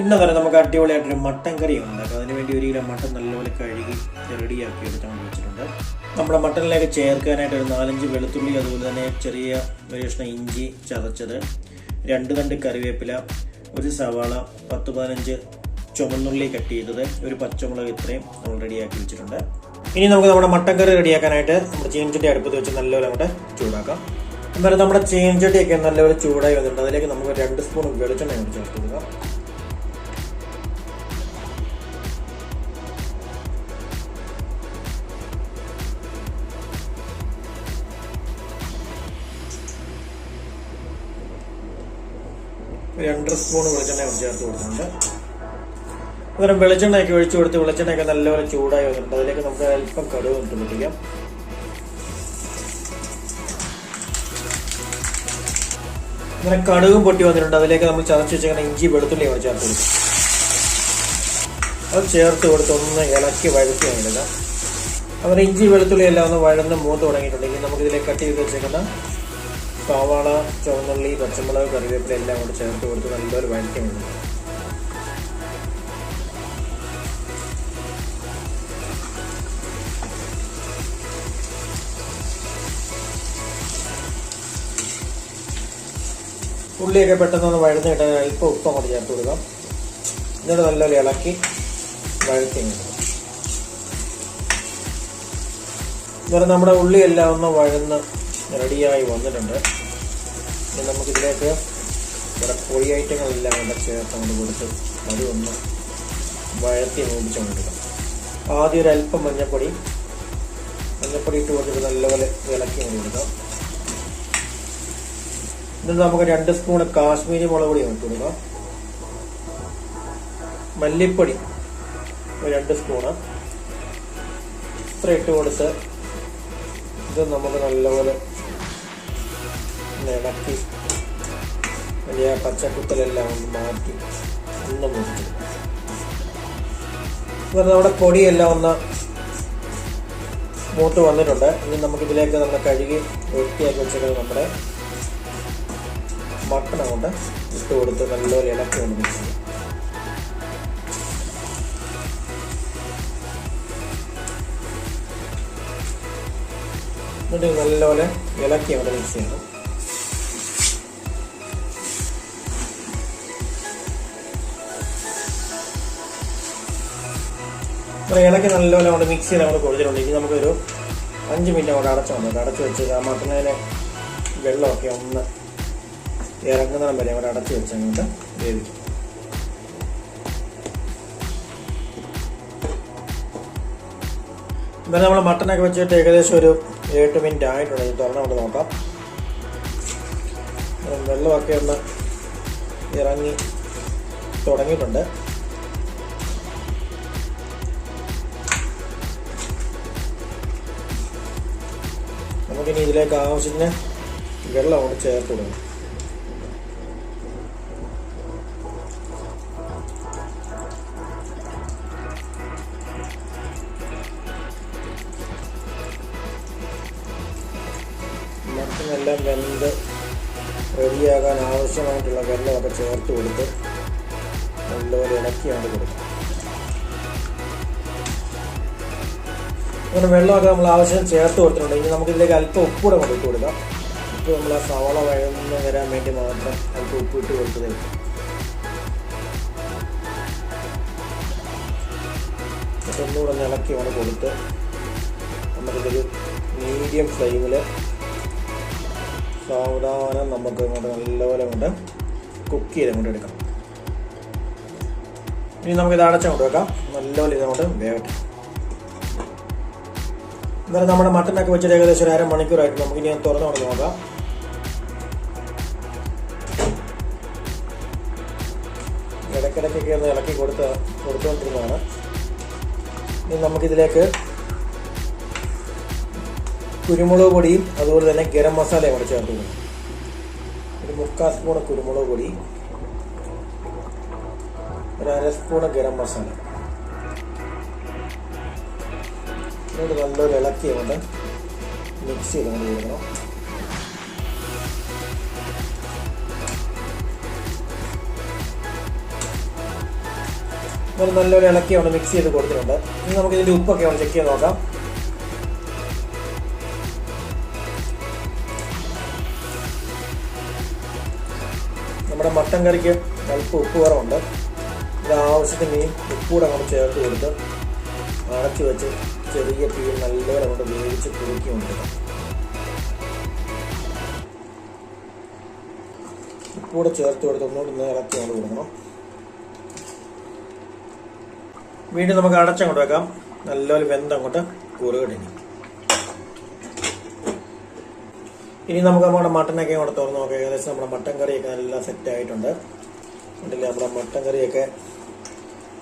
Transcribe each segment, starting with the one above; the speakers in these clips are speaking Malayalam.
ഇന്ന് വരെ നമുക്ക് അടിപൊളിയായിട്ടൊരു മട്ടൻ കറി ഉണ്ടാക്കാം. അതിനുവേണ്ടി 1 കിലോ മട്ടൻ നല്ലപോലെ കഴുകി റെഡിയാക്കി എടുത്താൽ വെച്ചിട്ടുണ്ട്. നമ്മുടെ മട്ടനിലേക്ക് ചേർക്കാനായിട്ട് ഒരു 4-5 വെളുത്തുള്ളി, അതുപോലെ തന്നെ ചെറിയ ഒരു കഷ്ണം ഇഞ്ചി ചതച്ചത്, 2 തണ്ട് കറിവേപ്പില, ഒരു സവാള, 10-15 ചുവന്നുള്ളി കട്ട് ചെയ്തത്, ഒരു പച്ചമുളക്, ഇത്രയും നമ്മൾ റെഡിയാക്കി വെച്ചിട്ടുണ്ട്. ഇനി നമുക്ക് നമ്മുടെ മട്ടൻ കറി റെഡിയാക്കാനായിട്ട് നമ്മുടെ ചീനച്ചട്ടി അടുപ്പത്ത് വെച്ച് നല്ലപോലെ അങ്ങോട്ട് ചൂടാക്കാം. എന്നാലും നമ്മുടെ ചീനച്ചട്ടിയൊക്കെ നല്ലപോലെ ചൂടായി വന്നിട്ടുണ്ട്. അതിലേക്ക് നമുക്ക് 2 സ്പൂൺ വെളിച്ചെണ്ണ അങ്ങോട്ട് ചേർത്ത് കൊടുക്കാം. രണ്ട് സ്പൂൺ വെളിച്ചെണ്ണ ചേർത്ത് കൊടുക്കുന്നുണ്ട്. അന്നേരം വെളിച്ചെണ്ണയൊക്കെ ഒഴിച്ചു കൊടുത്ത് വെളിച്ചെണ്ണയൊക്കെ നല്ലപോലെ ചൂടായി വന്നിട്ടുണ്ട്. അതിലേക്ക് നമുക്ക് അല്പം കടുക് ഇട്ട് പൊട്ടിക്കാം. അങ്ങനെ കടുകും പൊട്ടി വന്നിട്ടുണ്ട്. അതിലേക്ക് നമ്മൾ ചതച്ച് വെച്ചിങ്ങനെ ഇഞ്ചി വെളുത്തുള്ളി ചേർത്ത് കൊടുക്കും. അത് ചേർത്ത് കൊടുത്ത് ഒന്ന് ഇളക്കി വഴറ്റി എടുക്കാം. അങ്ങനെ ഇഞ്ചി വെളുത്തുള്ളി എല്ലാം ഒന്ന് വഴന്ന് മൂത്ത് തുടങ്ങിയിട്ടുണ്ടെങ്കിൽ നമുക്കിതിലേക്ക് കട്ട് ചെയ്ത് വെച്ചേക്കുന്ന സവാള, ചുവന്നുള്ളി, പച്ചമുളക്, കറിവേപ്പില എല്ലാം കൂടെ ചേർത്ത് കൊടുത്ത് നല്ലൊരു വഴറ്റി എടുക്കാം. ഉള്ളിയൊക്കെ പെട്ടെന്ന് വഴന്ന് കിട്ടാൻ അല്പം ഉപ്പ് അങ്ങോട്ട് ചേർത്ത് കൊടുക്കാം. എന്നിട്ട് നല്ലപോലെ ഇളക്കി വഴറ്റി എടുക്കാം. അന്നേരം നമ്മുടെ ഉള്ളിയെല്ലാം ഒന്ന് വഴന്ന് റെഡിയായി വന്നിട്ടുണ്ട്. ഇനി നമുക്കിതിലേക്ക് ഇവിടെ പൊടി ഐറ്റങ്ങളെല്ലാം കൂടെ ചേർത്ത് കൊണ്ട് കൊടുത്ത് അതൊന്ന് വഴറ്റി മൂപ്പിച്ച് കൊടുക്കാം. ആദ്യം ഒരു അല്പം മഞ്ഞപ്പൊടി ഇട്ട് കൊടുത്തിട്ട് നല്ലപോലെ ഇളക്കി കൊണ്ട് കൊടുക്കാം. എന്നിട്ട് നമുക്ക് 2 സ്പൂൺ കാശ്മീരി മുളക് പൊടി ഇട്ട് കൊടുക്കാം. മല്ലിപ്പൊടി 2 സ്പൂണ് ഇത്ര ഇട്ട് കൊടുത്ത് ഇത് നമുക്ക് നല്ലപോലെ ഇളക്കി വലിയ പച്ചക്കുത്തലെല്ലാം ഒന്ന് മാറ്റി ഒന്ന് മുറിച്ചു. നമ്മുടെ പൊടിയെല്ലാം ഒന്ന് മൂത്ത് വന്നിട്ടുണ്ട്. ഇനി നമുക്കിതിലേക്ക് നമ്മൾ കഴുകി വൃത്തിയാക്കി വെച്ചിട്ട് നമ്മുടെ മട്ടൺ കൊണ്ട് ഇട്ട് കൊടുത്ത് നല്ലപോലെ ഇളക്കി കൊണ്ട് മിക്സ് ചെയ്യും. എന്നിട്ട് നല്ലപോലെ ഇളക്കി അവിടെ മിക്സ് ചെയ്യണം. ഇളക്കി നല്ലപോലെ അവിടെ മിക്സ് ചെയ്ത് അവിടെ കൊടുത്തിട്ടുണ്ടെങ്കിൽ നമുക്കൊരു 5 മിനിറ്റ് അവിടെ അടച്ചു വന്നിട്ട് അടച്ചു വെച്ച് ആ മട്ടണിലെ വെള്ളമൊക്കെ ഒന്ന് ഇറങ്ങുന്നിടം വരെ അവിടെ അടച്ചു വെച്ച് അങ്ങോട്ട് വേവിക്കും. എന്തായാലും നമ്മൾ മട്ടനൊക്കെ വെച്ചിട്ട് ഏകദേശം ഒരു 8 മിനിറ്റ് ആയിട്ടുണ്ട്. ഇത് തുറന്ന് കൊണ്ട് നോക്കാം. വെള്ളമൊക്കെ ഒന്ന് ഇറങ്ങി തുടങ്ങിയിട്ടുണ്ട്. നമുക്കിനി ഇതിലേക്ക് ആവശ്യത്തിന് വെള്ളം കൊണ്ട് ചേർത്ത് കൊടുക്കണം. മട്ടനെല്ലാം വെന്ത് റെഡിയാകാൻ ആവശ്യമായിട്ടുള്ള വെള്ളമൊക്കെ ചേർത്ത് കൊടുത്ത് നല്ലപോലെ ഇളക്കിയാണ് കൊടുക്കുക. അങ്ങനെ വെള്ളമൊക്കെ നമ്മൾ ആവശ്യം ചേർത്ത് കൊടുത്തിട്ടുണ്ട്. ഇനി നമുക്കിതിലേക്ക് അല്പം ഉപ്പ് കൂടെ കൊണ്ടിട്ട് കൊടുക്കാം. ഉപ്പ് നമ്മൾ ആ സവാള വഴന്ന് വരാൻ വേണ്ടി മാത്രം അല്പം ഉപ്പ് ഇട്ട് കൊടുത്തത്. ഒന്നുകൂടെ ഒന്ന് ഇളക്കി കൊണ്ട് കൊടുത്ത് നമുക്കിതൊരു മീഡിയം ഫ്ലെയിമിൽ സാവധാനം നമുക്ക് ഇങ്ങോട്ട് നല്ലപോലെ കൊണ്ട് കുക്ക് ചെയ്ത് കൊണ്ട് എടുക്കാം. ഇനി നമുക്കിത് അടച്ചങ്ങോട്ട് വെക്കാം. നല്ലപോലെ ഇതങ്ങോട്ട് വേവട്ടെ. എന്നാലും നമ്മുടെ മട്ടനൊക്കെ വെച്ചിട്ട് ഏകദേശം ഒരു 1/2 മണിക്കൂറായിട്ട് നമുക്കിനി തുറന്നു കൊണ്ട് നോക്കാം. ഇടയ്ക്കിടയ്ക്കൊക്കെ ഒന്ന് ഇളക്കി കൊടുത്തുകൊണ്ടിരുന്നതാണ്. ഇനി നമുക്കിതിലേക്ക് കുരുമുളക് പൊടിയും അതുപോലെ തന്നെ ഗരം മസാലയും കൂടെ ചേർത്ത് കൊടുക്കും. ഒരു 3/4 സ്പൂൺ കുരുമുളക് പൊടി, ഒരു 1/2 സ്പൂൺ ഗരം മസാല, എന്നിട്ട് നല്ലൊരു ഇളക്കി കൊണ്ട് മിക്സ് ചെയ്ത് കൊണ്ട് കൊടുക്കണം. നമ്മൾ നല്ലൊരു ഇളക്കി അവിടെ മിക്സ് ചെയ്ത് കൊടുത്തിട്ടുണ്ട്. ഇനി നമുക്ക് ഇതിൻ്റെ ഉപ്പൊക്കെ ഒന്ന് ചെക്ക് ചെയ്ത് നോക്കാം. നമ്മുടെ മട്ടൻ കറിക്ക് അല്പം ഉപ്പ് കുറവുണ്ട്. ഇത് ആവശ്യത്തിന് ഈ ഉപ്പൂടെ നമ്മൾ ചേർത്ത് കൊടുത്ത് അടച്ചു വെച്ച് ചെറിയ തീയിൽ നല്ലപോലെ കൊണ്ട് വേവിച്ച് കുറുക്കി കൊണ്ടുവരാം. ഉപ്പൂടെ ചേർത്ത് കൊടുത്ത് ഒന്നുകൂടി ഇളക്കി കൊണ്ട് കൊടുക്കണം. വീണ്ടും നമുക്ക് അടച്ചങ്ങോട്ട് വെക്കാം. നല്ലപോലെ വെന്തങ്ങോട്ട് കുറുകട്ടെ. ഇനി നമുക്ക് നമ്മുടെ മട്ടനൊക്കെ അങ്ങോട്ട് തുറന്ന് നോക്കാം. ഏകദേശം നമ്മുടെ മട്ടൻ കറിയൊക്കെ നല്ല സെറ്റ് ആയിട്ടുണ്ട്. ഉണ്ടല്ലേ, നമ്മുടെ മട്ടൻ കറിയൊക്കെ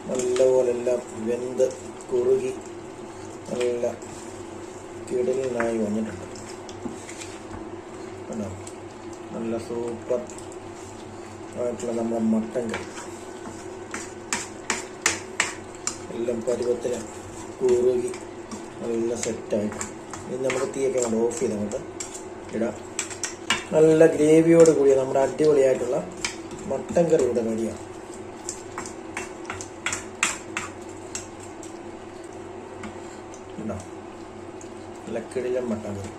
നല്ലപോലെ എല്ലാം വെന്ത് കുറുകി നല്ല കിടലിനായി വന്നിട്ടുണ്ട്. കണ്ടോ, നല്ല സൂപ്പർ ആയിട്ടുള്ള നമ്മുടെ മട്ടൻ കറി എല്ലാം പരുവത്തിന് കുറുകി നല്ല സെറ്റായിട്ട്. ഇനി നമുക്ക് തീയൊക്കെ കൊണ്ട് ഓഫ് ചെയ്ത് അങ്ങോട്ട് ഇടാം. നല്ല ഗ്രേവിയോട് കൂടിയ നമ്മുടെ അടിപൊളിയായിട്ടുള്ള മട്ടൻ കറി ഇവിടെ റെഡിയാണ്. നല്ല കിടിലൻ മട്ടൻ കറി.